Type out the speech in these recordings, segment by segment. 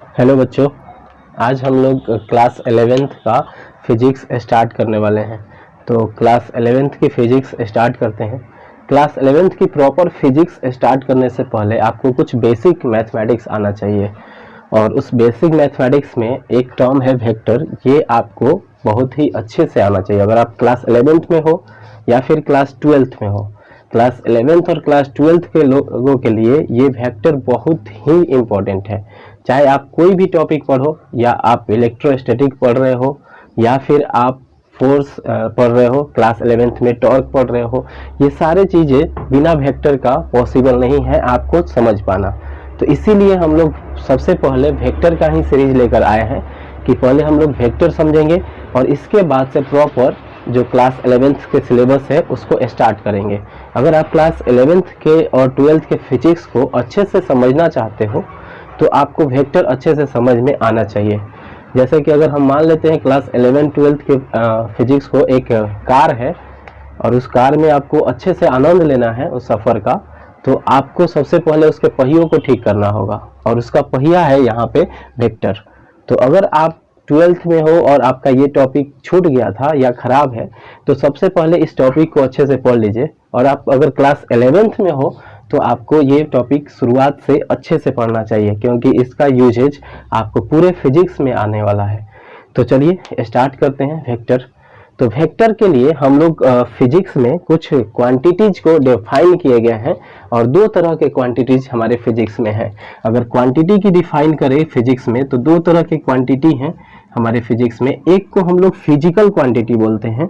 Hello बच्चों, आज हम लोग क्लास 11th का फिजिक्स स्टार्ट करने वाले हैं। तो क्लास 11th की फिजिक्स स्टार्ट करते हैं। क्लास 11th की प्रॉपर फिजिक्स स्टार्ट करने से पहले आपको कुछ बेसिक मैथमेटिक्स आना चाहिए, और उस बेसिक मैथमेटिक्स में एक टर्म है वेक्टर। ये आपको बहुत ही अच्छे से आना चाहिए अगर आप क्लास 11th में हो या फिर क्लास 12th में हो। क्लास 11th और क्लास 12th के लोगों के लिए ये वेक्टर बहुत ही इम्पोर्टेंट है। चाहे आप कोई भी टॉपिक पढ़ो, या आप इलेक्ट्रोस्टैटिक पढ़ रहे हो, या फिर आप फोर्स पढ़ रहे हो, क्लास 11th में टॉर्क पढ़ रहे हो, ये सारे चीज़ें बिना वेक्टर का पॉसिबल नहीं है आपको समझ पाना। तो इसीलिए हम लोग सबसे पहले वेक्टर का ही सीरीज लेकर आए हैं कि पहले हम लोग वेक्टर समझेंगे और इसके बाद से प्रॉपर जो क्लास 11th के सिलेबस है उसको स्टार्ट करेंगे। अगर आप क्लास 11th के और 12th के फिजिक्स को अच्छे से समझना चाहते हो तो आपको वेक्टर अच्छे से समझ में आना चाहिए। जैसे कि अगर हम मान लेते हैं क्लास 11-12 के फिजिक्स को एक कार है, और उस कार में आपको अच्छे से आनंद लेना है उस सफ़र का, तो आपको सबसे पहले उसके पहियों को ठीक करना होगा, और उसका पहिया है यहाँ पे वेक्टर। तो अगर आप 12th में हो और आपका ये टॉपिक छूट गया था या ख़राब है, तो सबसे पहले इस टॉपिक को अच्छे से पढ़ लीजिए। और आप अगर क्लास 11th में हो तो आपको ये टॉपिक शुरुआत से अच्छे से पढ़ना चाहिए, क्योंकि इसका यूजेज आपको पूरे फिजिक्स में आने वाला है। तो चलिए स्टार्ट करते हैं वेक्टर। तो वेक्टर के लिए हम लोग फिजिक्स में कुछ क्वांटिटीज को डिफाइन किए गए हैं, और दो तरह के क्वांटिटीज हमारे फिजिक्स में है। अगर क्वांटिटी की डिफाइन करें फिजिक्स में तो दो तरह की क्वांटिटी हैं हमारे फिजिक्स में। एक को हम लोग फिजिकल क्वांटिटी बोलते हैं,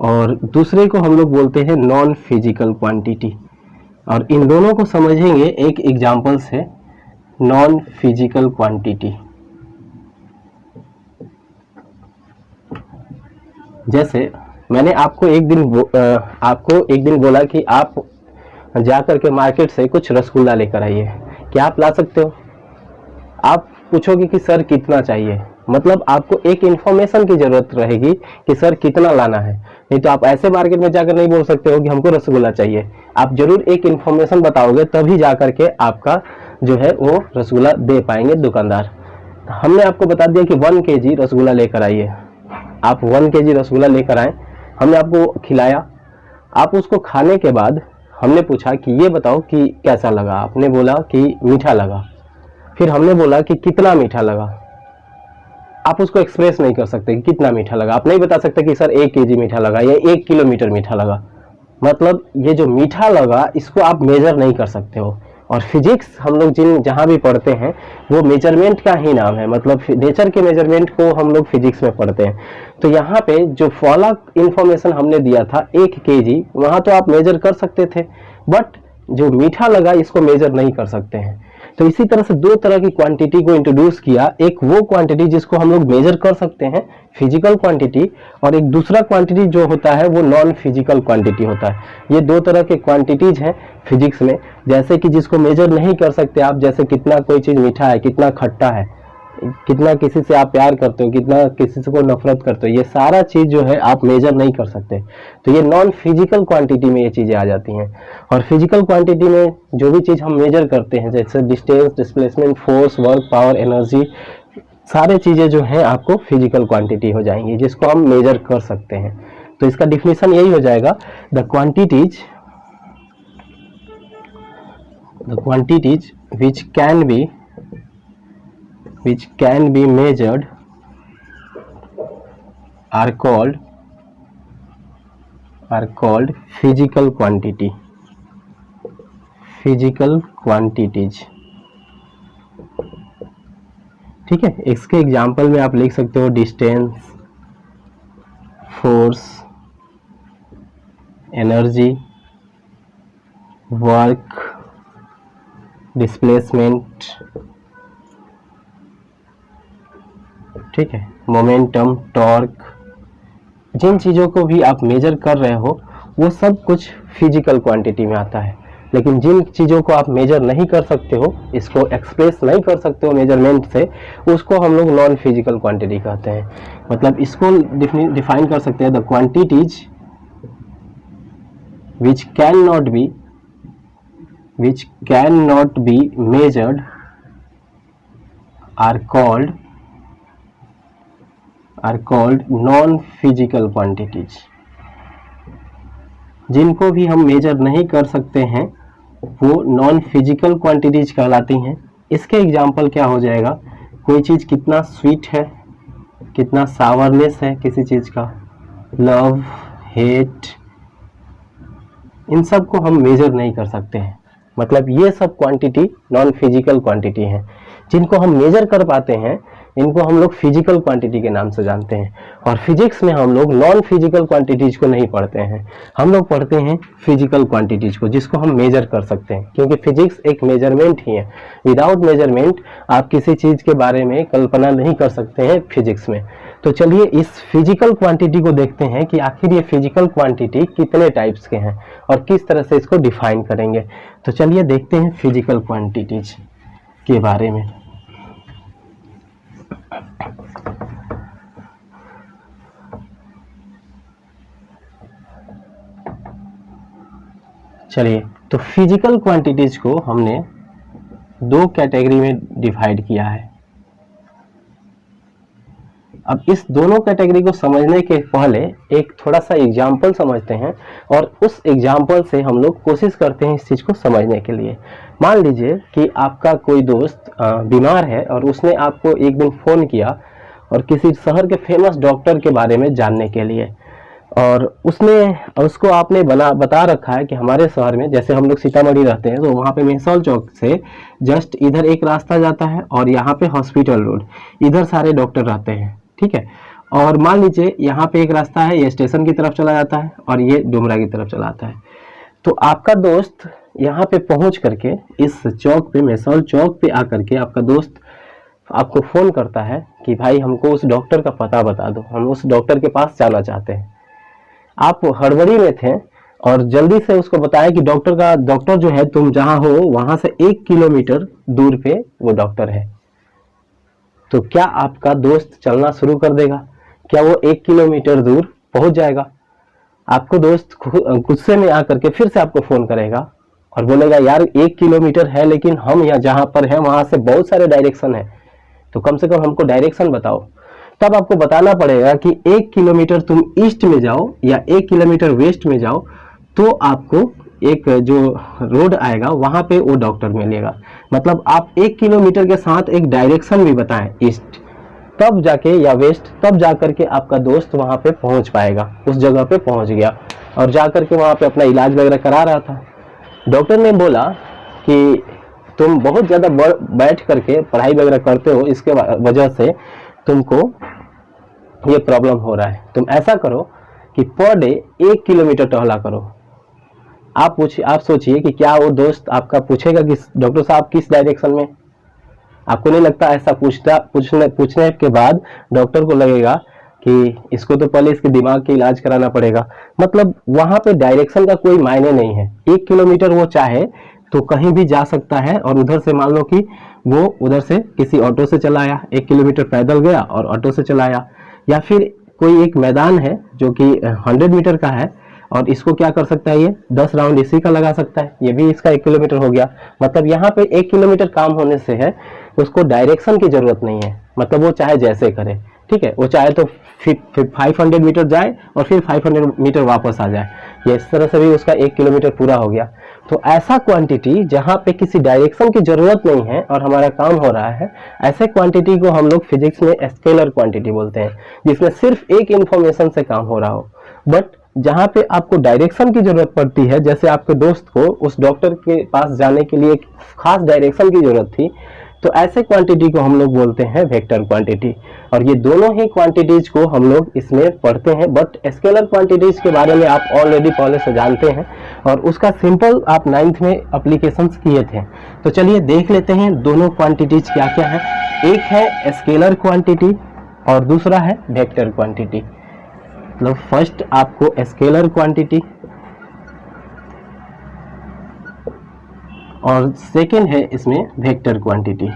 और दूसरे को हम लोग बोलते हैं नॉन फिजिकल क्वांटिटी। और इन दोनों को समझेंगे एक एग्जाम्पल से। नॉन फिजिकल क्वांटिटी, जैसे मैंने आपको एक दिन बोला कि आप जा करके मार्केट से कुछ रसगुल्ला लेकर आइए। क्या आप ला सकते हो? आप पूछोगे कि सर कितना चाहिए, मतलब आपको एक इंफॉर्मेशन की जरूरत रहेगी कि सर कितना लाना है। नहीं तो आप ऐसे मार्केट में जाकर नहीं बोल सकते हो कि हमको रसगुल्ला चाहिए। आप जरूर एक इंफॉर्मेशन बताओगे, तभी जा करके आपका जो है वो रसगुल्ला दे पाएंगे दुकानदार। हमने आपको बता दिया कि 1 kg रसगुल्ला लेकर आइए। आप 1 kg रसगुल्ला लेकर आए, हमने आपको खिलाया। आप उसको खाने के बाद हमने पूछा कि ये बताओ कि कैसा लगा। आपने बोला कि मीठा लगा। फिर हमने बोला कि कितना मीठा लगा। आप उसको एक्सप्रेस नहीं कर सकते कि कितना मीठा लगा। आप नहीं बता सकते कि सर 1 kg मीठा लगा या 1 किलोमीटर मीठा लगा। मतलब ये जो मीठा लगा इसको आप मेजर नहीं कर सकते हो। और फिजिक्स हम लोग जहाँ भी पढ़ते हैं वो मेजरमेंट का ही नाम है, मतलब नेचर के मेजरमेंट को हम लोग फिजिक्स में पढ़ते हैं। तो यहाँ पे जो फॉला इंफॉर्मेशन हमने दिया था 1 kg, वहाँ तो आप मेजर कर सकते थे, बट जो मीठा लगा इसको मेजर नहीं कर सकते हैं। तो इसी तरह से दो तरह की क्वांटिटी को इंट्रोड्यूस किया। एक वो क्वांटिटी जिसको हम लोग मेजर कर सकते हैं, फिजिकल क्वांटिटी, और एक दूसरा क्वांटिटी जो होता है वो नॉन फिजिकल क्वांटिटी होता है। ये दो तरह के क्वांटिटीज हैं फिजिक्स में। जैसे कि जिसको मेजर नहीं कर सकते आप, जैसे कितना कोई चीज़ मीठा है, कितना खट्टा है, कितना किसी से आप प्यार करते हो, कितना किसी से को नफरत करते हो, ये सारा चीज़ जो है आप मेजर नहीं कर सकते। तो ये नॉन फिजिकल क्वांटिटी में ये चीज़ें आ जाती हैं। और फिजिकल क्वांटिटी में जो भी चीज़ हम मेजर करते हैं, जैसे distance, displacement, force, work, power, energy, सारे चीज़ें जो हैं आपको फिजिकल क्वांटिटी हो जाएंगी, जिसको हम मेजर कर सकते हैं। तो इसका डिफिनेशन यही हो जाएगा, the quantities which can be measured are called physical quantities। ठीक है, इसके एग्जाम्पल में आप लिख सकते हो distance, force, energy, work, displacement, ठीक है, मोमेंटम, टॉर्क। जिन चीज़ों को भी आप मेजर कर रहे हो वो सब कुछ फिजिकल क्वांटिटी में आता है। लेकिन जिन चीज़ों को आप मेजर नहीं कर सकते हो, इसको एक्सप्रेस नहीं कर सकते हो मेजरमेंट से, उसको हम लोग नॉन फिजिकल क्वांटिटी कहते हैं। मतलब इसको डिफाइन कर सकते हैं, the quantities which cannot be measured are called non physical quantities. जिनको भी हम मेजर नहीं कर सकते हैं वो नॉन फिजिकल क्वांटिटीज कहलाती हैं। इसके एग्जाम्पल क्या हो जाएगा, कोई चीज़ कितना स्वीट है, कितना सावरनेस है किसी चीज़ का, लव, हेट, इन सब को हम मेजर नहीं कर सकते हैं। मतलब ये सब क्वांटिटी नॉन फिजिकल क्वांटिटी हैं। जिनको हम मेजर कर पाते हैं इनको हम लोग फिजिकल क्वांटिटी के नाम से जानते हैं। और फिजिक्स में हम लोग नॉन फिजिकल क्वांटिटीज को नहीं पढ़ते हैं, हम लोग पढ़ते हैं फिजिकल क्वांटिटीज को, जिसको हम मेजर कर सकते हैं। क्योंकि फिजिक्स एक मेजरमेंट ही है। विदाउट मेजरमेंट आप किसी चीज़ के बारे में कल्पना नहीं कर सकते हैं फिजिक्स में। तो चलिए इस फिजिकल क्वांटिटी को देखते हैं कि आखिर ये फिजिकल क्वांटिटी कितने टाइप्स के हैं और किस तरह से इसको डिफाइन करेंगे। तो चलिए देखते हैं फिजिकल क्वांटिटीज के बारे में। चलिए, तो फिजिकल क्वांटिटीज को हमने दो कैटेगरी में डिवाइड किया है। अब इस दोनों कैटेगरी को समझने के पहले एक थोड़ा सा एग्जाम्पल समझते हैं और उस एग्जाम्पल से हम लोग कोशिश करते हैं इस चीज़ को समझने के लिए। मान लीजिए कि आपका कोई दोस्त बीमार है और उसने आपको एक दिन फ़ोन किया और किसी शहर के फेमस डॉक्टर के बारे में जानने के लिए, और उसको आपने बता रखा है कि हमारे शहर में, जैसे हम लोग सीतामढ़ी रहते हैं तो वहाँ पे मेहसौल चौक से जस्ट इधर एक रास्ता जाता है और यहाँ पे हॉस्पिटल रोड, इधर सारे डॉक्टर रहते हैं, ठीक है। और मान लीजिए यहाँ पे एक रास्ता है, ये स्टेशन की तरफ चला जाता है और ये डुमरा की तरफ चला आता है। तो आपका दोस्त यहाँ पे पहुँच करके इस चौक पे, मेहसौल चौक पे आकर के आपका दोस्त आपको फ़ोन करता है कि भाई हमको उस डॉक्टर का पता बता दो, हम उस डॉक्टर के पास जाना चाहते हैं। आप हड़बड़ी में थे और जल्दी से उसको बताया कि डॉक्टर जो है तुम जहां हो वहां से 1 किलोमीटर दूर पे वो डॉक्टर है। तो क्या आपका दोस्त चलना शुरू कर देगा? क्या वो 1 किलोमीटर दूर पहुंच जाएगा? आपको दोस्त गुस्से में आकर के फिर से आपको फोन करेगा और बोलेगा यार 1 किलोमीटर है लेकिन हम यहाँ जहां पर है वहां से बहुत सारे डायरेक्शन है, तो कम से कम हमको डायरेक्शन बताओ। तब आपको बताना पड़ेगा कि 1 किलोमीटर तुम ईस्ट में जाओ या 1 किलोमीटर वेस्ट में जाओ तो आपको एक जो रोड आएगा वहां पे वो डॉक्टर मिलेगा। मतलब आप 1 किलोमीटर के साथ एक डायरेक्शन भी बताएं ईस्ट, तब जाके या वेस्ट, तब जाकर के आपका दोस्त वहां पे पहुंच पाएगा, उस जगह पे पहुंच गया और जाकर के वहां पे अपना इलाज वगैरह करा रहा था। डॉक्टर ने बोला कि तुम बहुत ज़्यादा बैठ करके पढ़ाई वगैरह करते हो, इसके वजह से तुमको ये प्रॉब्लम हो रहा है। तुम ऐसा करो कि पर डे 1 किलोमीटर टहला करो। आप सोचिए कि क्या वो दोस्त आपका पूछेगा कि डॉक्टर साहब किस डायरेक्शन में? आपको नहीं लगता ऐसा पूछने के बाद डॉक्टर को लगेगा कि इसको तो पहले इसके दिमाग के इलाज कराना पड़ेगा। मतलब वहां पे डायरेक्शन का कोई मायने नहीं है। 1 किलोमीटर वो चाहे तो कहीं भी जा सकता है और उधर से मान लो कि वो उधर से किसी ऑटो से चला आया, 1 किलोमीटर पैदल गया और ऑटो से चला आया, या फिर कोई एक मैदान है जो कि 100 मीटर का है और इसको क्या कर सकता है, ये 10 राउंड इसी का लगा सकता है, ये भी इसका 1 किलोमीटर हो गया। मतलब यहाँ पे 1 किलोमीटर काम होने से है, उसको डायरेक्शन की जरूरत नहीं है। मतलब वो चाहे जैसे करे, ठीक है, वो चाहे तो 500 मीटर जाए और फिर 500 मीटर वापस आ जाए, ये इस तरह से भी उसका 1 किलोमीटर पूरा हो गया। तो ऐसा क्वांटिटी जहाँ पे किसी डायरेक्शन की जरूरत नहीं है और हमारा काम हो रहा है, ऐसे क्वांटिटी को हम लोग फिजिक्स में स्केलर क्वांटिटी बोलते हैं, जिसमें सिर्फ एक इंफॉर्मेशन से काम हो रहा हो। बट जहाँ पे आपको डायरेक्शन की जरूरत पड़ती है, जैसे आपके दोस्त को उस डॉक्टर के पास जाने के लिए एक खास डायरेक्शन की जरूरत थी, तो ऐसे क्वांटिटी को हम लोग बोलते हैं वेक्टर क्वांटिटी। और ये दोनों ही क्वांटिटीज को हम लोग इसमें पढ़ते हैं। बट स्केलर क्वांटिटीज के बारे में आप ऑलरेडी पहले से जानते हैं और उसका सिंपल आप 9th में एप्लीकेशंस किए थे। तो चलिए देख लेते हैं दोनों क्वांटिटीज क्या क्या है। एक है स्केलर क्वांटिटी और दूसरा है वेक्टर क्वांटिटी। मतलब फर्स्ट आपको स्केलर क्वांटिटी और सेकेंड है इसमें वेक्टर क्वांटिटी।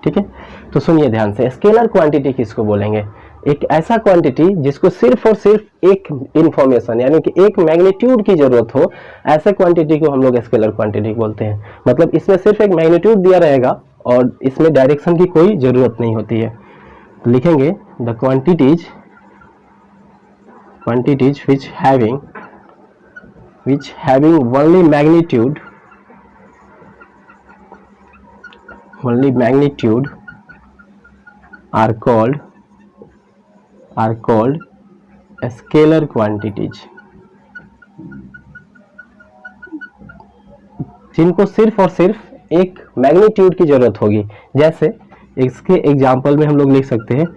ठीक है, तो सुनिए ध्यान से, स्केलर क्वांटिटी किसको बोलेंगे? एक ऐसा क्वांटिटी जिसको सिर्फ और सिर्फ एक इंफॉर्मेशन यानी कि एक मैग्नीट्यूड की जरूरत हो, ऐसे क्वांटिटी को हम लोग स्केलर क्वांटिटी बोलते हैं। मतलब इसमें सिर्फ एक मैग्नीट्यूड दिया रहेगा और इसमें डायरेक्शन की कोई जरूरत नहीं होती है। तो लिखेंगे the quantities which having only magnitude are called scalar quantities, जिनको सिर्फ और सिर्फ एक मैग्नीट्यूड की जरूरत होगी। जैसे इसके एग्जांपल में हम लोग लिख सकते हैं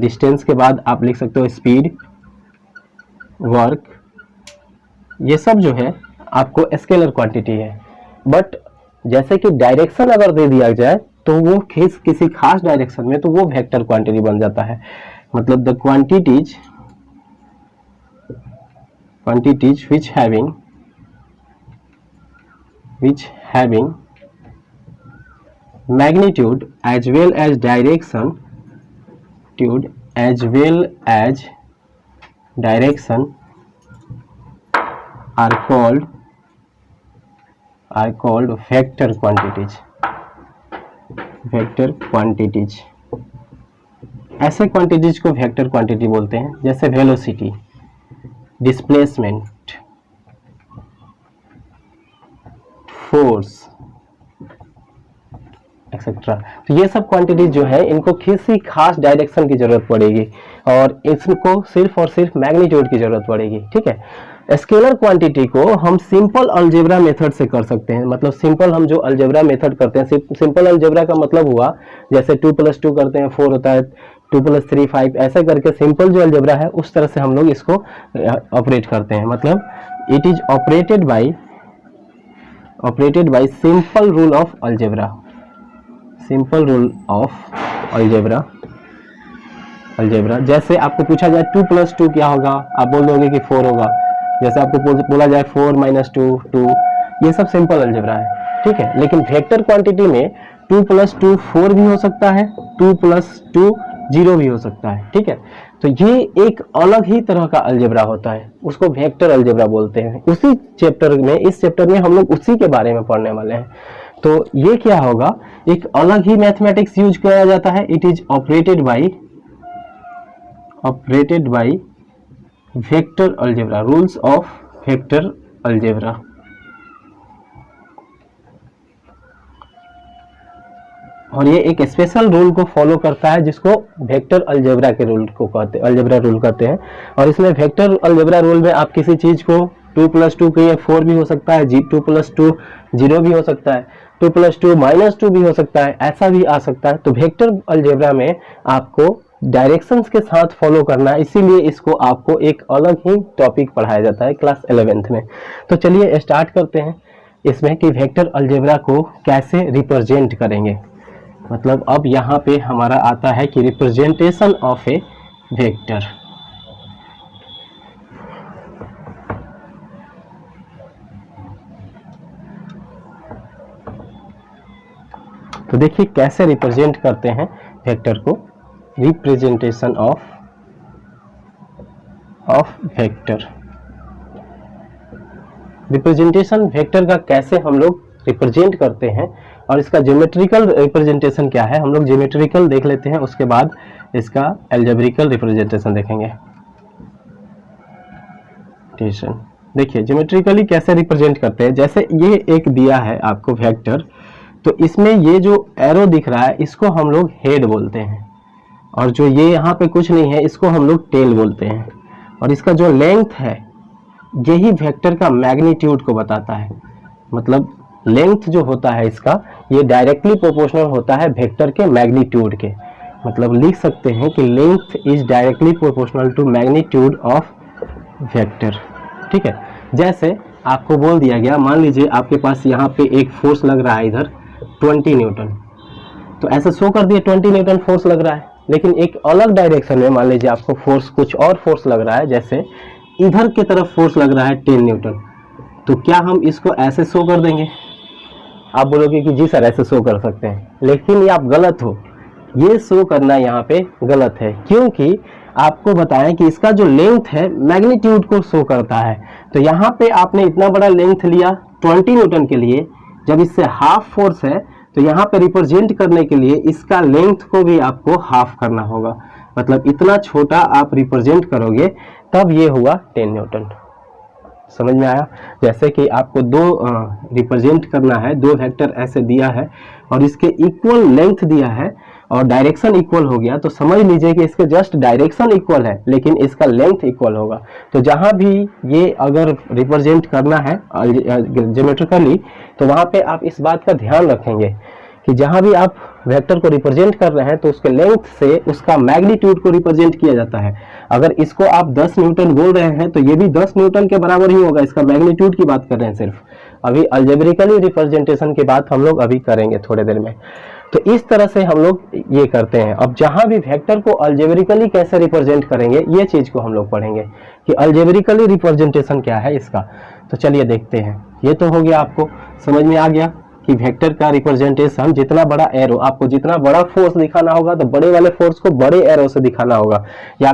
डिस्टेंस के बाद आप लिख सकते हो स्पीड, वर्क, ये सब जो है आपको स्केलर क्वांटिटी है। बट जैसे कि डायरेक्शन अगर दे दिया जाए तो वो किसी खास डायरेक्शन में तो वो वेक्टर क्वांटिटी बन जाता है। मतलब the quantities which having magnitude as well as direction are called vector quantities। ऐसे क्वांटिटीज को वेक्टर क्वांटिटी बोलते हैं, जैसे वेलोसिटी, डिस्प्लेसमेंट, फोर्स एक्सेट्रा। तो ये सब क्वांटिटीज जो है इनको किसी खास डायरेक्शन की जरूरत पड़ेगी और इसको सिर्फ और सिर्फ मैग्नीट्यूड की जरूरत पड़ेगी। ठीक है, स्केलर क्वांटिटी को हम सिंपल अलजेब्रा मेथड से कर सकते हैं। मतलब सिंपल हम जो अलजेब्रा मेथड करते हैं, सिंपल अलजेब्रा का मतलब हुआ जैसे 2 + 2 करते हैं 4 होता है, 2 + 3 5, ऐसे करके सिंपल जो अलजेब्रा है उस तरह से हम लोग इसको ऑपरेट करते हैं। मतलब it is operated by simple rule of algebra. जैसे आपको पूछा जाए 2 + 2 क्या होगा, आप बोल दोगे कि 4 होगा। जैसे आपको बोला जाए 4 - 2 2, ये सब सिंपल अलजेब्रा है। ठीक है, लेकिन वेक्टर क्वांटिटी में 2 + 2 4 भी हो सकता है, 2 + 2 0 भी हो सकता है। ठीक है, तो ये एक अलग ही तरह का अलजेब्रा होता है, उसको वेक्टर अलजेब्रा बोलते हैं। इस चैप्टर में हम लोग उसी के बारे में पढ़ने वाले हैं। तो ये क्या होगा, एक अलग ही मैथमेटिक्स यूज किया जाता है। It is operated by vector algebra, rules of vector algebra. और ये एक स्पेशल रूल को फॉलो करता है जिसको वेक्टर अलजेब्रा के रूल को अलजेब्रा रूल कहते हैं। और इसमें वेक्टर अलजेब्रा रूल में आप किसी चीज को 2 + 2 के 4 भी हो सकता है, 2 + 2 0 भी हो सकता है, 2 + 2 -2 भी हो सकता है, ऐसा भी आ सकता है। तो वेक्टर अलजेब्रा में आपको डायरेक्शंस के साथ फॉलो करना है, इसीलिए इसको आपको एक अलग ही टॉपिक पढ़ाया जाता है क्लास 11th में। तो चलिए स्टार्ट करते हैं इसमें कि वेक्टर अलजेब्रा को कैसे रिप्रेजेंट करेंगे। मतलब अब यहाँ पे हमारा आता है कि रिप्रेजेंटेशन ऑफ ए वेक्टर। तो देखिए कैसे रिप्रेजेंट करते हैं वेक्टर को। Representation of vector, representation vector का कैसे हम लोग रिप्रेजेंट करते हैं और इसका ज्योमेट्रिकल रिप्रेजेंटेशन क्या है, हम लोग ज्योमेट्रिकल देख लेते हैं, उसके बाद इसका अलजेब्रिकल रिप्रेजेंटेशन देखेंगे। देखिए ज्योमेट्रिकली कैसे रिप्रेजेंट करते हैं। जैसे ये एक दिया है आपको वेक्टर, तो इसमें ये जो एरो दिख रहा है इसको हम लोग हेड बोलते हैं, और जो ये यहाँ पे कुछ नहीं है इसको हम लोग टेल बोलते हैं। और इसका जो लेंथ है यही वेक्टर का मैग्नीट्यूड को बताता है। मतलब लेंथ जो होता है इसका, ये डायरेक्टली प्रोपोर्शनल होता है वेक्टर के मैग्नीट्यूड के। मतलब लिख सकते हैं कि length is directly proportional to magnitude of vector. ठीक है, जैसे आपको बोल दिया गया, मान लीजिए आपके पास यहाँ पे एक फोर्स लग रहा है इधर 20 न्यूटन, तो ऐसे शो कर दिए 20 न्यूटन फोर्स लग रहा है। लेकिन एक अलग डायरेक्शन में मान लीजिए आपको फोर्स कुछ और फोर्स लग रहा है, जैसे इधर की तरफ फोर्स लग रहा है 10 न्यूटन, तो क्या हम इसको ऐसे शो कर देंगे? आप बोलोगे कि जी सर ऐसे शो कर सकते हैं, लेकिन ये आप गलत हो। ये शो करना यहाँ पे गलत है, क्योंकि आपको बताएं कि इसका जो लेंथ है मैग्नीट्यूड को शो करता है। तो यहाँ पे आपने इतना बड़ा लेंथ लिया 20 न्यूटन के लिए, जब इससे हाफ फोर्स है तो यहाँ पे रिप्रेजेंट करने के लिए इसका लेंथ को भी आपको हाफ करना होगा, मतलब इतना छोटा आप रिप्रेजेंट करोगे, तब ये हुआ 10 न्यूटन। समझ में आया? जैसे कि आपको दो रिप्रेजेंट करना है, दो वेक्टर ऐसे दिया है और इसके इक्वल लेंथ दिया है और डायरेक्शन इक्वल हो गया, तो समझ लीजिए कि इसके जस्ट डायरेक्शन इक्वल है लेकिन इसका लेंथ इक्वल होगा। तो जहां भी ये अगर रिप्रेजेंट करना है ज्योमेट्रिकली, तो वहां पे आप इस बात का ध्यान रखेंगे कि जहां भी आप वेक्टर को रिप्रेजेंट कर रहे हैं तो उसके लेंथ से उसका मैग्नीट्यूड को रिप्रेजेंट किया जाता है। अगर इसको आप 10 न्यूटन बोल रहे हैं तो ये भी 10 न्यूटन के बराबर ही होगा, इसका मैग्नीट्यूड की बात कर रहे हैं सिर्फ। अभी अलजेब्रिकली रिप्रेजेंटेशन की बात हम लोग अभी करेंगे थोड़ी देर में। तो इस तरह से हम लोग ये करते हैं। अब जहां भी वेक्टर को अलजेब्रिकली कैसे रिप्रेजेंट करेंगे, ये चीज को हम लोग पढ़ेंगे कि अलजेब्रिकली रिप्रेजेंटेशन क्या है इसका। तो चलिए देखते हैं। ये तो हो गया, आपको समझ में आ गया कि वेक्टर का रिप्रेजेंटेशन, जितना बड़ा एरो, आपको जितना बड़ा फोर्स दिखाना होगा तो बड़े वाले फोर्स को बड़े एरो से दिखाना होगा, या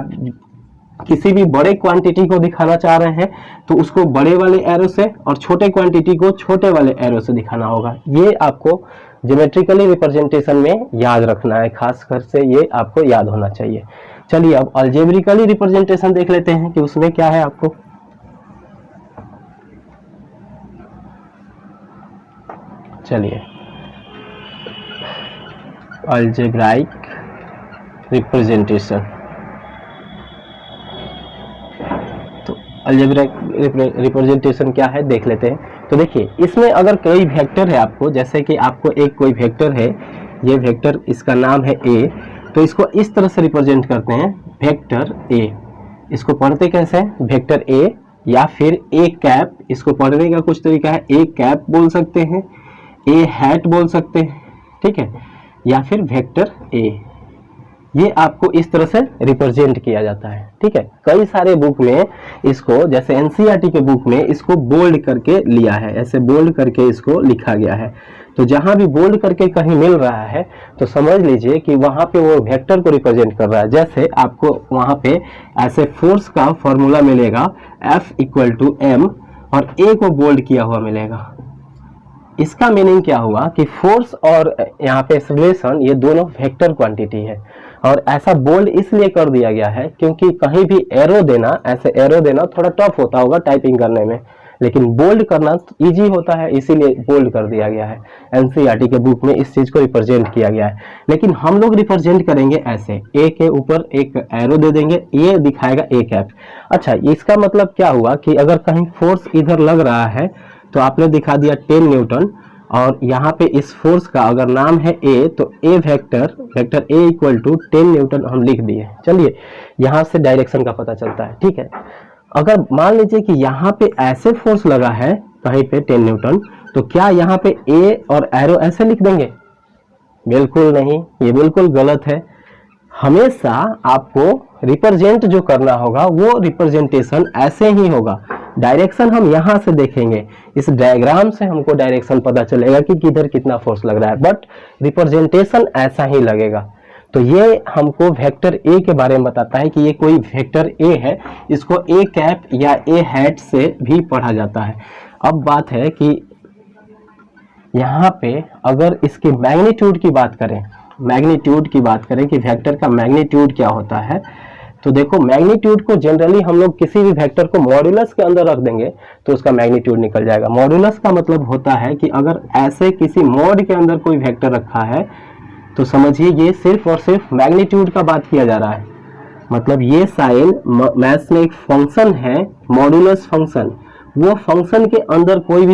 किसी भी बड़े क्वांटिटी को दिखाना चाह रहे हैं तो उसको बड़े वाले एरो से और छोटे क्वांटिटी को छोटे वाले एरो से दिखाना होगा। ये आपको ज्योमेट्रिकली रिप्रेजेंटेशन में याद रखना है, खासकर से ये आपको याद होना चाहिए। चलिए अब अलजेब्रिकली रिप्रेजेंटेशन देख लेते हैं कि उसमें क्या है आपको। चलिए अलजेब्राइक रिप्रेजेंटेशन, तो अलजेब्राइक रिप्रेजेंटेशन क्या है देख लेते हैं। तो देखिए इसमें अगर कोई वेक्टर है आपको, जैसे कि आपको एक कोई वेक्टर है, ये वेक्टर इसका नाम है ए, तो इसको इस तरह से रिप्रेजेंट करते हैं वेक्टर ए। इसको पढ़ते कैसे हैं? वेक्टर ए, या फिर ए कैप, इसको पढ़ने का कुछ तरीका है, ए कैप बोल सकते हैं, ए हैट बोल सकते हैं, ठीक है, या फिर वेक्टर ए। ये आपको इस तरह से रिप्रेजेंट किया जाता है, ठीक है। कई सारे बुक में इसको, जैसे एनसीईआरटी के बुक में इसको बोल्ड करके लिया है, ऐसे बोल्ड करके इसको लिखा गया है। तो जहां भी बोल्ड करके कहीं मिल रहा है तो समझ लीजिए कि वहां पे वो वेक्टर को रिप्रेजेंट कर रहा है। जैसे आपको वहां पे ऐसे फोर्स का फॉर्मूला मिलेगा F = m और A को बोल्ड किया हुआ मिलेगा। इसका मीनिंग क्या हुआ कि फोर्स और यहाँ पे एक्सेलरेशन, ये दोनों वेक्टर क्वांटिटी है। और ऐसा बोल्ड इसलिए कर दिया गया है क्योंकि कहीं भी एरो देना, ऐसे एरो देना थोड़ा टफ होता होगा टाइपिंग करने में, लेकिन बोल्ड करना इजी होता है, इसीलिए बोल्ड कर दिया गया है। एनसीईआरटी के बुक में इस चीज को रिप्रेजेंट किया गया है। लेकिन हम लोग रिप्रेजेंट करेंगे ऐसे, ए के ऊपर एक एरो दे देंगे, ये दिखाएगा ए कैप। अच्छा, इसका मतलब क्या हुआ कि अगर कहीं फोर्स इधर लग रहा है तो आपने दिखा दिया 10 न्यूटन, और यहाँ पे इस फोर्स का अगर नाम है ए, तो ए वेक्टर ए = 10 न्यूटन हम लिख दिए। चलिए यहाँ से डायरेक्शन का पता चलता है, ठीक है। अगर मान लीजिए कि यहाँ पे ऐसे फोर्स लगा है कहीं पे 10 न्यूटन, तो क्या यहाँ पे ए और एरो ऐसे लिख देंगे? बिल्कुल नहीं, ये बिल्कुल गलत है। हमेशा आपको रिप्रेजेंट जो करना होगा वो रिप्रेजेंटेशन ऐसे ही होगा। डायरेक्शन हम यहाँ से देखेंगे, इस डायग्राम से हमको डायरेक्शन पता चलेगा कि किधर कितना फोर्स लग रहा है, बट रिप्रेजेंटेशन ऐसा ही लगेगा। तो ये हमको वेक्टर ए के बारे में बताता है कि ये कोई वेक्टर ए है। इसको ए कैप या ए हैट से भी पढ़ा जाता है। अब बात है कि यहाँ पे अगर इसकी मैग्नीट्यूड की बात करें, कि वेक्टर का मैग्नीट्यूड क्या होता है, तो देखो मैग्नीट्यूड को जनरली हम लोग किसी भी वेक्टर को मॉड्यूलस के अंदर रख देंगे तो उसका मैग्नीट्यूड निकल जाएगा। मॉड्यूलस का मतलब होता है कि अगर ऐसे किसी मॉड के अंदर कोई वेक्टर रखा है तो समझिए ये सिर्फ और सिर्फ मैग्नीट्यूड का बात किया जा रहा है। मतलब ये साइन मैथ्स में एक फंक्शन है, मॉड्यूलस फंक्शन, वो फंक्शन के अंदर कोई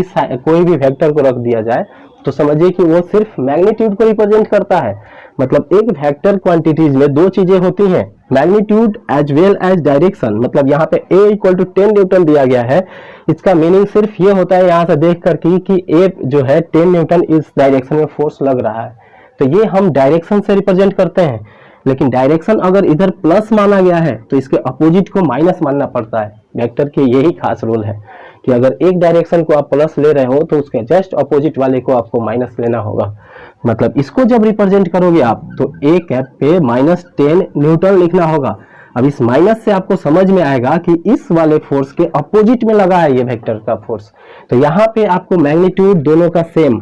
भी वेक्टर को रख दिया जाए तो समझिए कि वो सिर्फ मैग्नीट्यूड को रिप्रेजेंट करता है। मतलब एक वेक्टर क्वांटिटीज में दो चीजें होती हैं, magnitude as well as direction. मतलब यहाँ पे A = 10 न्यूटन दिया गया है, इसका मीनिंग सिर्फ ये होता है यहाँ से देख कर कि A जो है 10 न्यूटन इस डायरेक्शन में फोर्स लग रहा है, तो ये हम डायरेक्शन से रिप्रेजेंट करते हैं। लेकिन डायरेक्शन अगर इधर प्लस माना गया है तो इसके अपोजिट को माइनस मानना पड़ता है। वेक्टर की यही खास रूल है कि अगर एक डायरेक्शन को आप प्लस ले रहे हो तो उसके जस्ट अपोजिट वाले को आपको माइनस लेना होगा। मतलब इसको जब रिप्रेजेंट करोगे आप तो ए कैप पे -10 न्यूटन लिखना होगा। अब इस माइनस से आपको समझ में आएगा कि इस वाले फोर्स के अपोजिट में लगा है ये वेक्टर का फोर्स। तो यहाँ पे आपको मैग्नीट्यूड दोनों का सेम,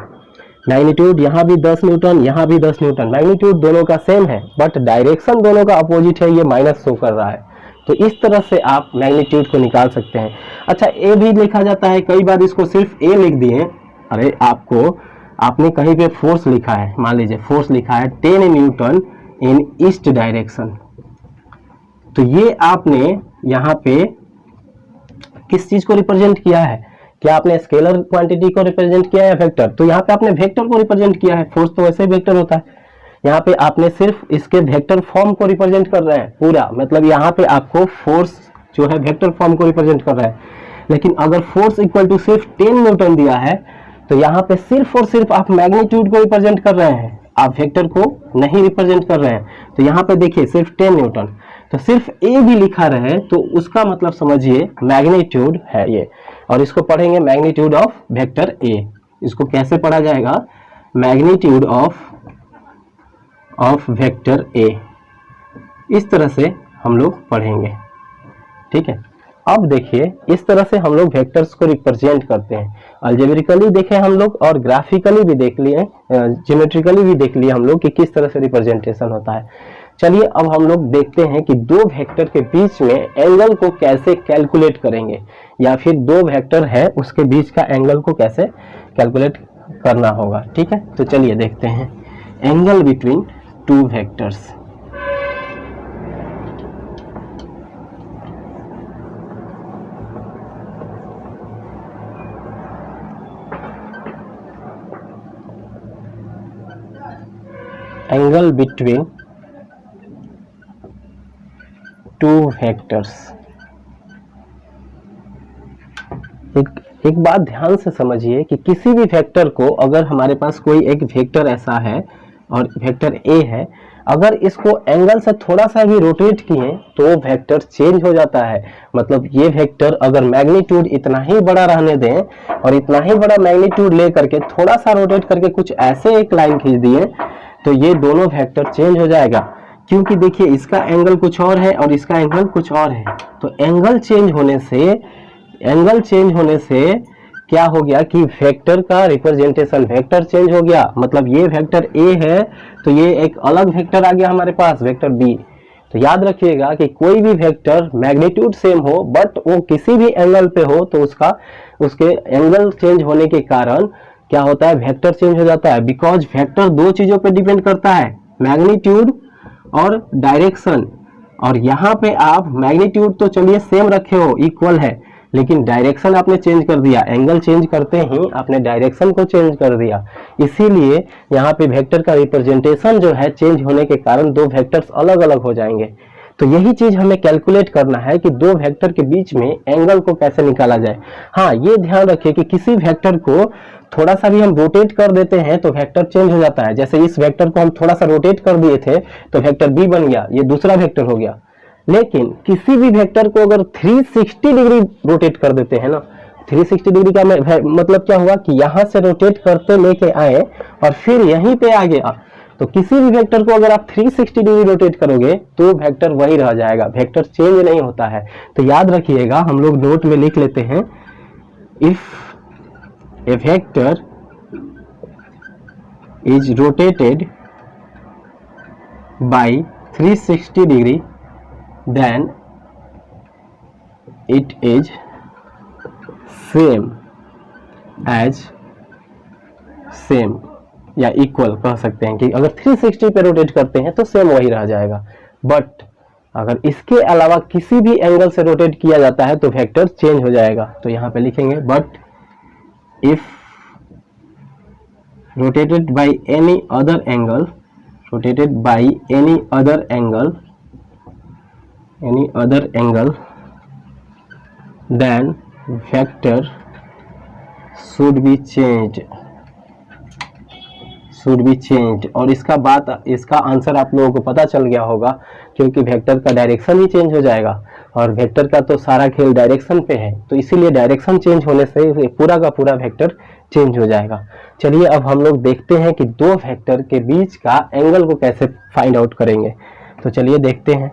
मैग्नीट्यूड यहाँ भी 10 न्यूटन, यहाँ भी 10 न्यूटन, मैग्नीट्यूड दोनों का सेम है, बट डायरेक्शन दोनों का अपोजिट है, ये माइनस शो कर रहा है। तो इस तरह से आप मैग्नीट्यूड को निकाल सकते हैं। अच्छा, ए भी लिखा जाता है, कई बार इसको सिर्फ ए लिख दिए। अरे आपने कहीं पे फोर्स लिखा है, मान लीजिए फोर्स लिखा है 10 न्यूटन इन ईस्ट डायरेक्शन, तो ये आपने यहाँ पे किस चीज को रिप्रेजेंट किया है? क्या आपने स्केलर क्वांटिटी को रिप्रेजेंट किया है वेक्टर? तो यहाँ पे आपने वेक्टर को रिप्रेजेंट किया है, फोर्स तो वैसे ही वेक्टर होता है। यहाँ पे आपने सिर्फ इसके वेक्टर फॉर्म को रिप्रेजेंट कर रहे हैं पूरा, मतलब यहाँ पे आपको फोर्स जो है वेक्टर फॉर्म को रिप्रेजेंट कर रहा है। लेकिन अगर फोर्स इक्वल टू सिर्फ 10 न्यूटन दिया है तो यहाँ पे सिर्फ और सिर्फ आप मैग्नीट्यूड को रिप्रेजेंट कर रहे हैं, आप वेक्टर को नहीं रिप्रेजेंट कर रहे हैं। तो यहाँ पे देखिए सिर्फ 10 न्यूटन, तो सिर्फ ए भी लिखा रहे तो उसका मतलब समझिए मैग्नीट्यूड है ये। और इसको पढ़ेंगे मैग्नीट्यूड ऑफ वेक्टर ए। इसको कैसे पढ़ा जाएगा? मैग्नीट्यूड ऑफ वेक्टर ए, इस तरह से हम लोग पढ़ेंगे, ठीक है। अब देखिए इस तरह से हम लोग वेक्टर्स को रिप्रेजेंट करते हैं। अलजेब्रिकली देखे हम लोग और ग्राफिकली भी देख लिए, ज्योमेट्रिकली भी देख लिए हम लोग कि किस तरह से रिप्रेजेंटेशन होता है। चलिए अब हम लोग देखते हैं कि दो वेक्टर के बीच में एंगल को कैसे कैलकुलेट करेंगे, या फिर दो वेक्टर है उसके बीच का एंगल को कैसे कैलकुलेट करना होगा, ठीक है। तो चलिए देखते हैं angle between two vectors. Angle between two vectors. एक बात ध्यान से समझिए कि किसी भी वेक्टर को, अगर हमारे पास कोई एक वेक्टर ऐसा है और वेक्टर ए है, अगर इसको एंगल से थोड़ा सा भी रोटेट किए तो वेक्टर चेंज हो जाता है। मतलब ये वेक्टर अगर मैग्नीट्यूड इतना ही बड़ा रहने दें और इतना ही बड़ा मैग्नीट्यूड ले करके थोड़ा सा रोटेट करके कुछ ऐसे एक लाइन खींच दिए तो ये दोनों वेक्टर चेंज हो जाएगा, क्योंकि देखिए इसका एंगल कुछ और है और इसका एंगल कुछ और है। तो एंगल चेंज होने से क्या हो गया कि वेक्टर का रिप्रेजेंटेशन, वेक्टर चेंज हो गया। मतलब ये वेक्टर ए है तो ये एक अलग वेक्टर आ गया हमारे पास, वेक्टर बी। तो याद रखिएगा कि कोई भी वेक्टर मैग्नीट्यूड सेम हो बट वो किसी भी एंगल पे हो तो उसके एंगल चेंज होने के कारण क्या होता है, वेक्टर चेंज हो जाता है। बिकॉज वेक्टर दो चीजों पे डिपेंड करता है, मैग्नीट्यूड और डायरेक्शन। और यहाँ पे आप मैग्नीट्यूड तो चलिए सेम रखे हो, इक्वल है, लेकिन डायरेक्शन आपने चेंज कर दिया। एंगल चेंज करते ही आपने डायरेक्शन को चेंज कर दिया, इसीलिए यहाँ पे वेक्टर का रिप्रेजेंटेशन जो है चेंज होने के कारण दो वेक्टर्स अलग अलग हो जाएंगे। तो यही चीज हमें कैलकुलेट करना है कि दो वेक्टर के बीच में एंगल को कैसे निकाला जाए। हाँ, ये ध्यान रखिए कि किसी वेक्टर को थोड़ा सा भी हम रोटेट कर देते हैं तो वेक्टर चेंज हो जाता है। जैसे इस वेक्टर को हम थोड़ा सा रोटेट कर दिए थे तो वेक्टर बी बन गया, ये दूसरा वेक्टर हो गया। लेकिन किसी भी वेक्टर को अगर 360 डिग्री रोटेट कर देते हैं ना, 360 डिग्री का मतलब क्या हुआ कि यहां से रोटेट करते लेके आए और फिर यहीं पे आ गया, तो किसी भी वेक्टर को अगर आप 360 डिग्री रोटेट करोगे तो वेक्टर वही रह जाएगा, वेक्टर चेंज नहीं होता है। तो याद रखिएगा, हम लोग नोट में लिख लेते हैं, if A vector is rotated bye 360 degree then it is same या इक्वल कह सकते हैं कि अगर 360 पे रोटेट करते हैं तो सेम वही रह जाएगा। बट अगर इसके अलावा किसी भी एंगल से रोटेट किया जाता है तो वेक्टर चेंज हो जाएगा। तो यहां पे लिखेंगे, but if rotated by any other angle then vector should be changed। और इसका आंसर आप लोगों को पता चल गया होगा, क्योंकि वेक्टर का डायरेक्शन ही चेंज हो जाएगा। और वेक्टर का तो सारा खेल डायरेक्शन पे है, तो इसीलिए डायरेक्शन चेंज होने से ये पूरा का पूरा वेक्टर चेंज हो जाएगा। चलिए अब हम लोग देखते हैं कि दो वेक्टर के बीच का एंगल को कैसे फाइंड आउट करेंगे। तो चलिए देखते हैं।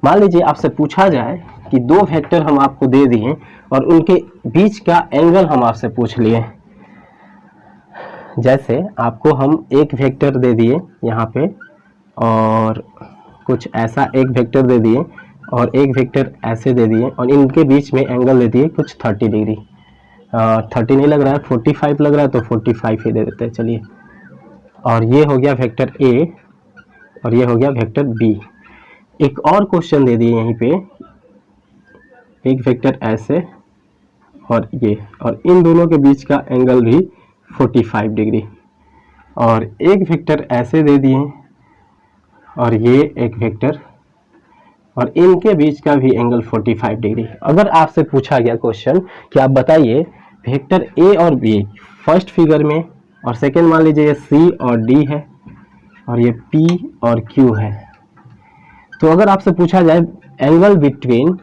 मान लीजिए आपसे पूछा जाए कि दो वेक्टर हम आपको दे दिए और उनके बीच का एंगल हम आपसे पूछ लिए। जैसे आपको हम एक वेक्टर दे दिए यहाँ पे और कुछ ऐसा एक वेक्टर दे दिए और एक वेक्टर ऐसे दे दिए और इनके बीच में एंगल दे दिए कुछ 30 डिग्री। 30 नहीं लग रहा है, 45 लग रहा है, तो 45 ही दे देते हैं। चलिए, और ये हो गया वेक्टर ए और ये हो गया वेक्टर बी। एक और क्वेश्चन दे दिए यहीं पे, एक वेक्टर ऐसे और ये, और इन दोनों के बीच का एंगल भी 45 डिग्री, और एक वेक्टर ऐसे दे दिए और ये एक वेक्टर और इनके बीच का भी एंगल 45 डिग्री। अगर आपसे पूछा गया क्वेश्चन कि आप बताइए वेक्टर ए और बी फर्स्ट फिगर में, और सेकेंड मान लीजिए ये सी और डी है और ये पी और क्यू है, तो अगर आपसे पूछा जाए angle between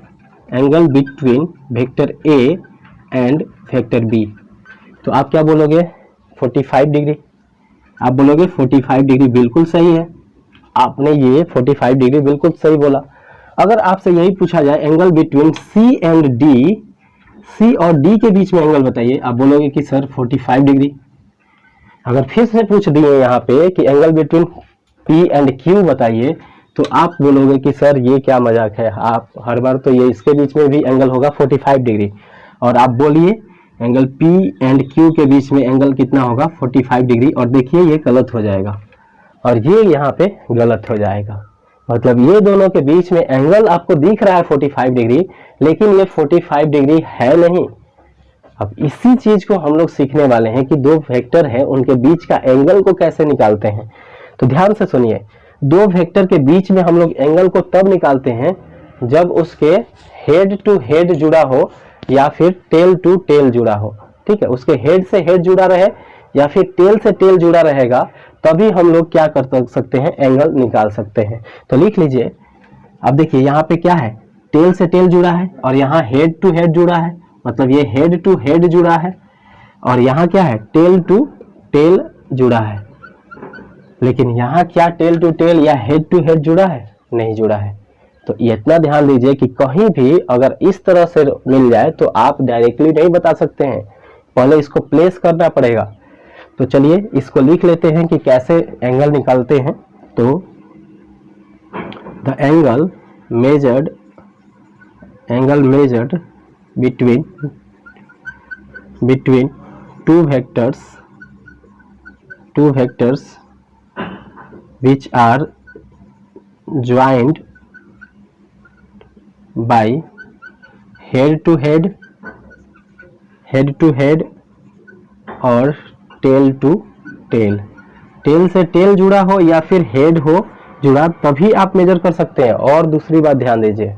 vector a and vector b, तो आप क्या बोलोगे? 45 डिग्री। आप बोलोगे 45 डिग्री बिल्कुल सही है, आपने ये 45 डिग्री बिल्कुल सही बोला। अगर आपसे यही पूछा जाए angle between C and D, C और डी के बीच में एंगल बताइए, आप बोलोगे कि सर 45 डिग्री। अगर फिर से पूछ दिए यहाँ पे कि angle between P and Q बताइए, तो आप बोलोगे कि सर ये क्या मजाक है, आप हर बार तो ये इसके बीच में भी एंगल होगा 45 डिग्री, और आप बोलिए एंगल पी एंड क्यू के बीच में एंगल कितना होगा? 45 डिग्री। और देखिए ये गलत हो जाएगा और ये यहाँ पे गलत हो जाएगा। मतलब ये दोनों के बीच में एंगल आपको दिख रहा है 45 डिग्री, लेकिन ये 45 डिग्री है नहीं। अब इसी चीज को हम लोग सीखने वाले हैं कि दो वेक्टर है उनके बीच का एंगल को कैसे निकालते हैं। तो ध्यान से सुनिए, दो वेक्टर के बीच में हम लोग एंगल को तब निकालते हैं जब उसके हेड टू हेड जुड़ा हो या फिर टेल टू टेल जुड़ा हो। ठीक है, उसके हेड से हेड जुड़ा रहे या फिर टेल से टेल जुड़ा रहेगा, तभी हम लोग क्या कर सकते हैं? एंगल निकाल सकते हैं। तो लिख लीजिए। अब देखिए यहाँ पे क्या है? टेल से टेल जुड़ा है और यहाँ हेड टू हेड जुड़ा है, मतलब ये हेड टू हेड जुड़ा है, और यहाँ क्या है? टेल टू टेल जुड़ा है। लेकिन यहाँ क्या टेल टू टेल या हेड टू हेड जुड़ा है? नहीं जुड़ा है। तो ये इतना ध्यान दीजिए कि कहीं भी अगर इस तरह से मिल जाए तो आप डायरेक्टली नहीं बता सकते हैं, पहले इसको प्लेस करना पड़ेगा। तो चलिए इसको लिख लेते हैं कि कैसे एंगल निकालते हैं। तो the angle measured between two vectors which are joined by head to head और टेल टू टेल। टेल से टेल जुड़ा हो या फिर हेड हो जुड़ा, तभी आप मेजर कर सकते हैं। और दूसरी बात ध्यान दीजिए,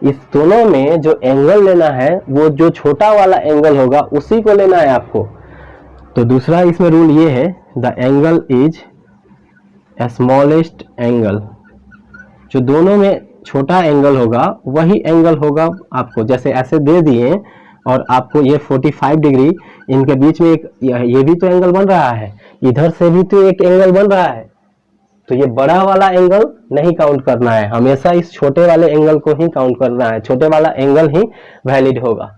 इस दोनों में जो एंगल लेना है वो जो छोटा वाला एंगल होगा उसी को लेना है आपको। तो दूसरा इसमें रूल ये है, the angle is smallest angle. जो दोनों में छोटा एंगल होगा वही एंगल होगा आपको। जैसे ऐसे दे दिए और आपको ये 45 डिग्री, इनके बीच में एक ये भी तो एंगल बन रहा है, इधर से भी तो एक एंगल बन रहा है, तो ये बड़ा वाला एंगल नहीं काउंट करना है, हमेशा इस छोटे वाले एंगल को ही काउंट करना है। छोटे वाला एंगल ही वैलिड होगा।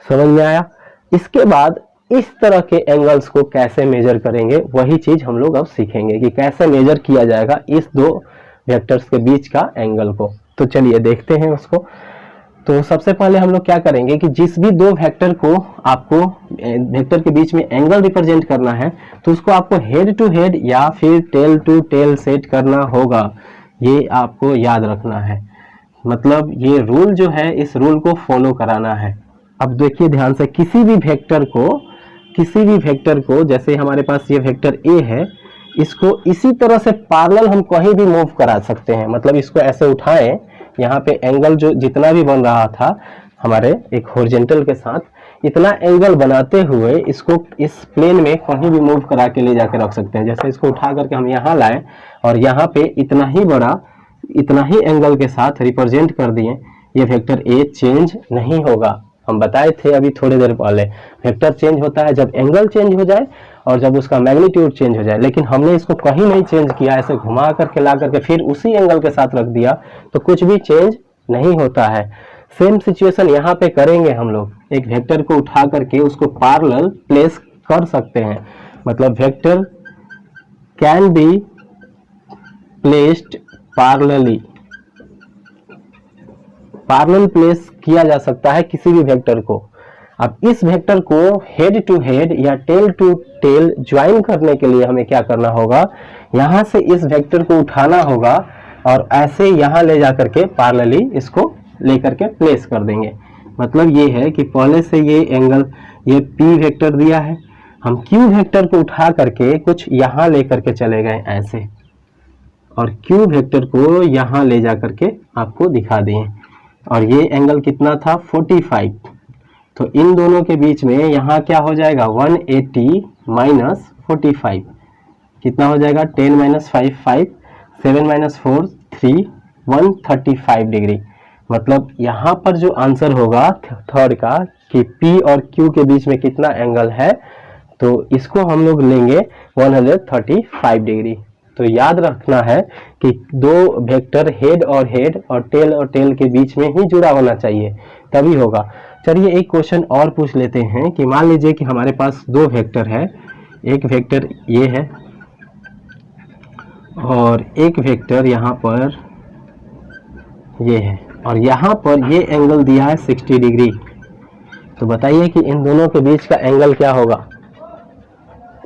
समझ में आया? इसके बाद इस तरह के एंगल्स को कैसे मेजर करेंगे, वही चीज हम लोग अब सीखेंगे कि कैसे मेजर किया जाएगा इस दो वेक्टर्स के बीच का एंगल को। तो चलिए देखते हैं उसको। तो सबसे पहले हम लोग क्या करेंगे कि जिस भी दो वेक्टर को आपको वेक्टर के बीच में एंगल रिप्रेजेंट करना है, तो उसको आपको हेड टू हेड या फिर टेल टू टेल सेट करना होगा। ये आपको याद रखना है, मतलब ये रूल जो है इस रूल को फॉलो कराना है। अब देखिए ध्यान से, किसी भी वेक्टर को जैसे हमारे पास ये वेक्टर ए है, इसको इसी तरह से पैरेलल हम कहीं भी मूव करा सकते हैं। मतलब इसको ऐसे उठाएं, यहाँ पे एंगल जो जितना भी बन रहा था हमारे एक हॉरिजॉन्टल के साथ, इतना एंगल बनाते हुए इसको इस प्लेन में कहीं भी मूव करा के ले जाकर रख सकते हैं। जैसे इसको उठा करके हम यहाँ लाए और यहाँ पे इतना ही बड़ा इतना ही एंगल के साथ रिप्रेजेंट कर दिए, ये वेक्टर ए चेंज नहीं होगा। हम बताए थे अभी थोड़ी देर पहले, वेक्टर चेंज होता है जब एंगल चेंज हो जाए और जब उसका मैग्नीट्यूड चेंज हो जाए, लेकिन हमने इसको कहीं नहीं चेंज किया, ऐसे घुमा करके ला करके फिर उसी एंगल के साथ रख दिया, तो कुछ भी चेंज नहीं होता है। सेम सिचुएशन यहाँ पे करेंगे हम लोग, एक वेक्टर को उठा करके उसको पैरेलल प्लेस कर सकते हैं, मतलब vector can be placed parallelly, parallel place किया जा सकता है किसी भी वेक्टर को। अब इस वेक्टर को हेड टू हेड या टेल टू टेल ज्वाइन करने के लिए हमें क्या करना होगा, यहां से इस वेक्टर को उठाना होगा और ऐसे यहां ले जाकर के पैरेलली इसको लेकर के प्लेस कर देंगे। मतलब ये है कि पहले से ये एंगल, ये P वेक्टर दिया है, हम Q वेक्टर को उठा करके कुछ यहां लेकर के चले गए ऐसे, और Q वेक्टर को यहां ले जा करके आपको दिखा दिए, और ये एंगल कितना था 45, तो इन दोनों के बीच में यहाँ क्या हो जाएगा 180 माइनस 45, कितना हो जाएगा 10 माइनस 5 5, 7 माइनस 4 3, 135 डिग्री। मतलब यहाँ पर जो आंसर होगा थर्ड का कि P और Q के बीच में कितना एंगल है, तो इसको हम लोग लेंगे 135 डिग्री। तो याद रखना है कि दो वेक्टर हेड और टेल के बीच में ही जुड़ा होना चाहिए, तभी होगा। चलिए एक क्वेश्चन और पूछ लेते हैं कि मान लीजिए कि हमारे पास दो वेक्टर है, एक वेक्टर ये है और एक वेक्टर यहाँ पर ये है, और यहाँ पर ये एंगल दिया है 60 डिग्री। तो बताइए कि इन दोनों के बीच का एंगल क्या होगा,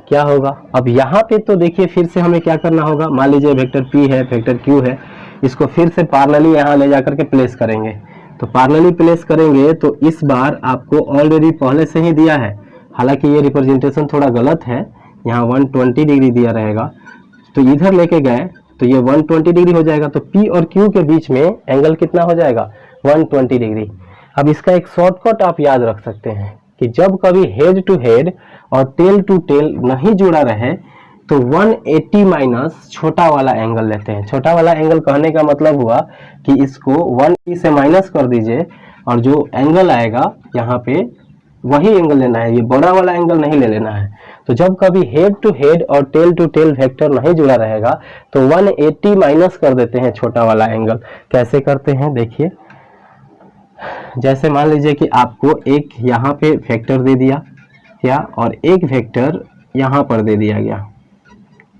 क्या होगा। अब यहाँ पे तो देखिए फिर से हमें क्या करना होगा, मान लीजिए वेक्टर P है, वेक्टर Q है, इसको फिर से पैरेलली यहाँ ले जाकर के प्लेस करेंगे। तो पैरेलली प्लेस करेंगे तो इस बार आपको ऑलरेडी पहले से ही दिया है, हालांकि ये रिप्रेजेंटेशन थोड़ा गलत है, यहाँ 120 डिग्री दिया रहेगा, तो इधर लेके गए तो ये 120 डिग्री हो जाएगा। तो P और Q के बीच में एंगल कितना हो जाएगा 120 डिग्री। अब इसका एक शॉर्टकट आप याद रख सकते हैं कि जब कभी हेड टू हेड और टेल टू टेल नहीं जुड़ा रहे तो 180 माइनस छोटा वाला एंगल लेते हैं। छोटा वाला एंगल कहने का मतलब हुआ कि इसको 180 से माइनस कर दीजिए और जो एंगल आएगा यहाँ पे वही एंगल लेना है, ये बड़ा वाला एंगल नहीं ले लेना है। तो जब कभी हेड टू हेड और टेल टू टेल वेक्टर नहीं जुड़ा रहेगा तो 180 माइनस कर देते हैं छोटा वाला एंगल। कैसे करते हैं देखिए, जैसे मान लीजिए कि आपको एक यहाँ पे वेक्टर दे दिया क्या और एक वेक्टर यहाँ पर दे दिया गया,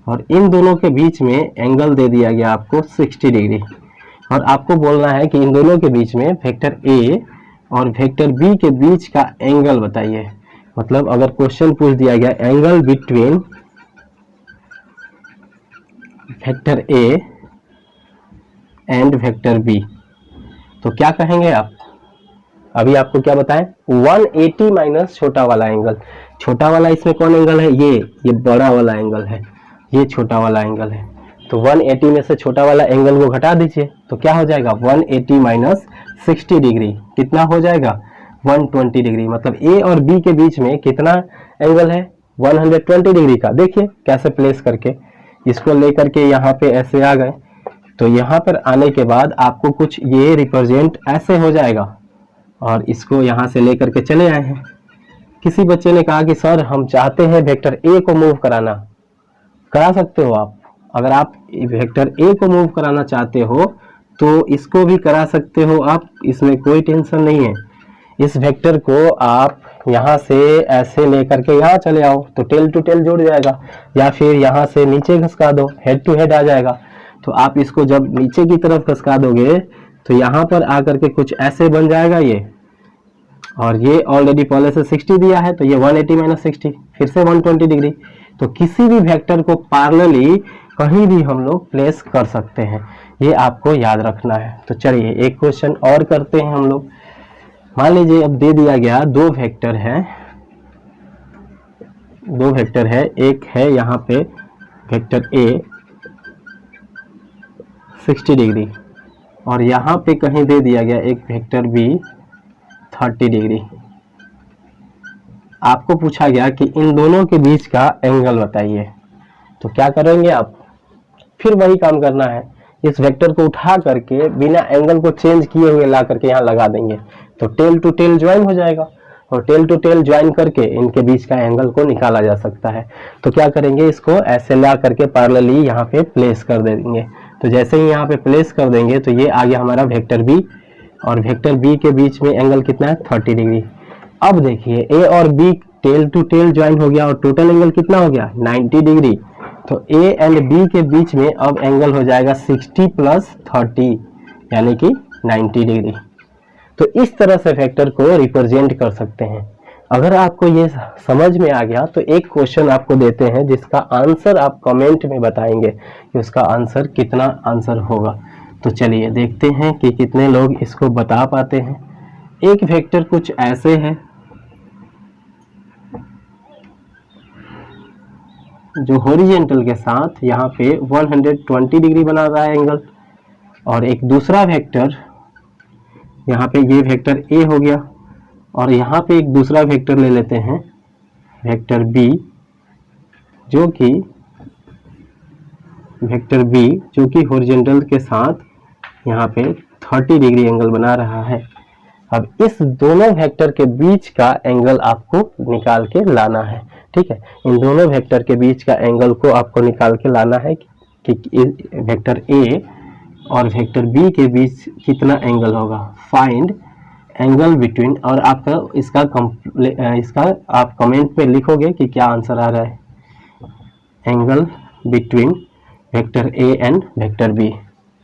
और इन दोनों के बीच में एंगल दे दिया गया आपको 60 डिग्री, और आपको बोलना है कि इन दोनों के बीच में वेक्टर A और वेक्टर B के बीच का एंगल बताइए। मतलब अगर क्वेश्चन पूछ दिया गया angle between vector A and vector B, तो क्या कहेंगे आप। अभी आपको क्या बताएं 180 माइनस छोटा वाला एंगल। छोटा वाला इसमें कौन एंगल है, ये बड़ा वाला एंगल है, ये छोटा वाला एंगल है। तो 180 में से छोटा वाला एंगल को घटा दीजिए तो क्या हो जाएगा 180 माइनस 60 डिग्री, कितना हो जाएगा 120 डिग्री। मतलब A और B के बीच में कितना एंगल है 120 डिग्री का। देखिए कैसे प्लेस करके इसको लेकर के यहाँ पे ऐसे आ गए, तो यहाँ पर आने के बाद आपको कुछ ये रिप्रेजेंट ऐसे हो जाएगा, और इसको यहाँ से लेकर के चले आए हैं। किसी बच्चे ने कहा कि सर हम चाहते हैं वेक्टर A को मूव कराना, करा सकते हो आप। अगर आप वेक्टर A को मूव कराना चाहते हो तो इसको भी करा सकते हो आप, इसमें कोई टेंशन नहीं है। इस वेक्टर को आप यहाँ से ऐसे लेकर के यहाँ चले आओ तो टेल टू टेल जुड़ जाएगा, या फिर यहाँ से नीचे खसका दो, हेड टू हेड आ जाएगा। तो आप इसको जब नीचे की तरफ खसका दोगे तो यहाँ पर आकर के कुछ ऐसे बन जाएगा ये, और ये ऑलरेडी पहले से 60 दिया है तो ये 180 माइनस 60 फिर से 120 डिग्री। तो किसी भी वेक्टर को पैरेलली कहीं भी हम लोग प्लेस कर सकते हैं, ये आपको याद रखना है। तो चलिए एक क्वेश्चन और करते हैं हम लोग। मान लीजिए अब दे दिया गया दो वेक्टर है, एक है यहाँ पे वेक्टर A 60 डिग्री और यहाँ पे कहीं दे दिया गया एक वेक्टर B 30 डिग्री। आपको पूछा गया कि इन दोनों के बीच का एंगल बताइए। तो क्या करेंगे आप, फिर वही काम करना है इस वेक्टर को उठा करके बिना एंगल को चेंज किए हुए ला करके यहाँ लगा देंगे तो टेल टू टेल ज्वाइन हो जाएगा, और टेल टू टेल ज्वाइन करके इनके बीच का एंगल को निकाला जा सकता है। तो क्या करेंगे, इसको ऐसे ला करके पैरेलली यहाँ पे प्लेस कर देंगे। तो जैसे ही यहाँ पे प्लेस कर देंगे तो ये आ गया हमारा वेक्टर बी, और वेक्टर बी के बीच में एंगल कितना है 30 डिग्री। अब देखिए ए और b tail to tail join हो गया और टोटल एंगल कितना हो गया 90 डिग्री। तो ए एंड बी के बीच में अब एंगल हो जाएगा 60 प्लस 30 यानी कि 90 डिग्री। तो इस तरह से वेक्टर को रिप्रेजेंट कर सकते हैं। अगर आपको ये समझ में आ गया तो एक क्वेश्चन आपको देते हैं जिसका आंसर आप कमेंट में बताएंगे कि उसका आंसर कितना आंसर होगा। तो चलिए देखते हैं कि कितने लोग इसको बता पाते हैं। एक वेक्टर कुछ ऐसे है जो हॉरिजॉन्टल के साथ यहाँ पे 120 डिग्री बना रहा है एंगल, और एक दूसरा वेक्टर यहाँ पे ये वेक्टर ए हो गया, और यहाँ पे एक दूसरा वेक्टर ले लेते हैं वेक्टर बी जो कि हॉरिजॉन्टल के साथ यहाँ पे 30 डिग्री एंगल बना रहा है। अब इस दोनों वेक्टर के बीच का एंगल आपको निकाल के लाना है, ठीक है। इन दोनों वेक्टर के बीच का एंगल को आपको निकाल के लाना है कि वेक्टर ए और वेक्टर बी के बीच कितना एंगल होगा। फाइंड एंगल बिटवीन, और आपका इसका आप कमेंट पे लिखोगे कि क्या आंसर आ रहा है। Angle between vector a and vector b.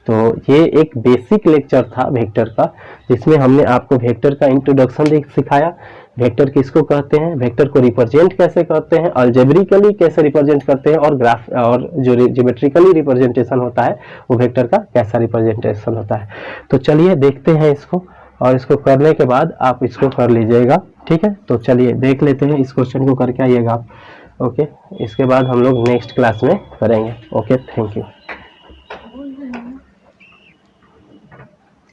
तो ये एक बेसिक लेक्चर था वेक्टर का, जिसमें हमने आपको वेक्टर का इंट्रोडक्शन सिखाया, वेक्टर किसको कहते हैं, वेक्टर को रिप्रेजेंट कैसे करते हैं, अलजेब्रिकली कैसे रिप्रेजेंट करते हैं, और ग्राफ और जो ज्योमेट्रिकली रिप्रेजेंटेशन होता है वो वेक्टर का कैसा रिप्रेजेंटेशन होता है। तो चलिए देखते हैं इसको, और इसको करने के बाद आप इसको कर लीजिएगा, ठीक है। तो चलिए देख लेते हैं, इस क्वेश्चन को करके आइएगा आप, ओके। इसके बाद हम लोग नेक्स्ट क्लास में करेंगे, ओके। Thank you.